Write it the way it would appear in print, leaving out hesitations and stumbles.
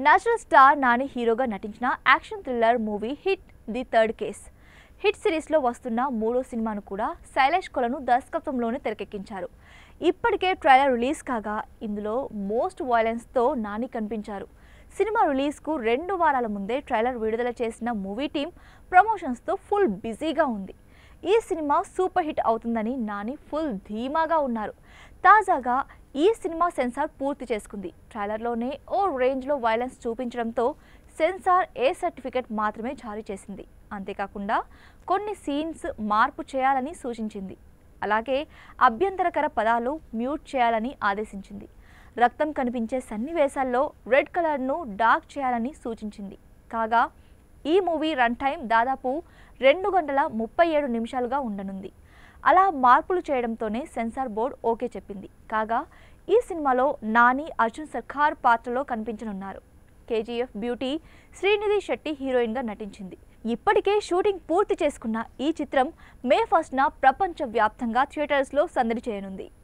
Natural star Nani హీరోగా నటించిన action thriller movie hit the third case. Hit సిరీస్లో వస్తున్న మూడో సినిమాను కూడా శైలేష్ కొలను దర్శకత్వంలోనే తెరకెక్కించారు. ఇప్పటికే ట్రైలర్ రిలీజ్ కాగా ఇందులో మోస్ట్ వైలెన్స్తో నాని కనిపించారు. సినిమా రిలీజ్కు 2 వారాల ముందే ట్రైలర్ విడుదల చేసిన మూవీ టీం ప్రమోషన్స్తో ఫుల్ బిజీగా ఉంది. ఈ సినిమా సూపర్ హిట్ అవుతుందని నాని ఫుల్ ధీమాగా ఉన్నారు. తాజాగా ఈ సినిమా సెన్సార్ పూర్తి చేసుకుంది. ట్రైలర్లోనే ఓ రేంజ్లో వైలెన్స్ చూపించడంతో సెన్సార్ ఏ సర్టిఫికెట్ మాత్రమే జారీ చేసింది. అంతేకాకుండా కొన్ని సీన్స్ మార్పు చేయాలని సూచించింది. అలాగే అభ్యంతరకర పదాలు మ్యూట్ చేయాలని ఆదేశించింది. రక్తం కనిపించే సన్నివేశాల్లో రెడ్ కలర్ను డార్క్ చేయాలని సూచించింది. కాగా ఈ మూవీ రన్ టైం దాదాపు 2 గంటల 37 నిమిషాలుగా ఉండనుంది. అలా మార్పులు చేయడంతోనే సెన్సార్ బోర్డు ఓకే చెప్పింది. కాగా ఈ సినిమాలో నాని, అర్జున్ సర్కార్ పాత్రలో కనిపించనున్నారు. కేజీఎఫ్ బ్యూటీ శ్రీనిధి శెట్టి హీరోయిన్గా నటించింది. ఇప్పటికే షూటింగ్ పూర్తి చేసుకున్న ఈ చిత్రం మే 1న ప్రపంచవ్యాప్తంగా థియేటర్స్లో సందడి చేయనుంది.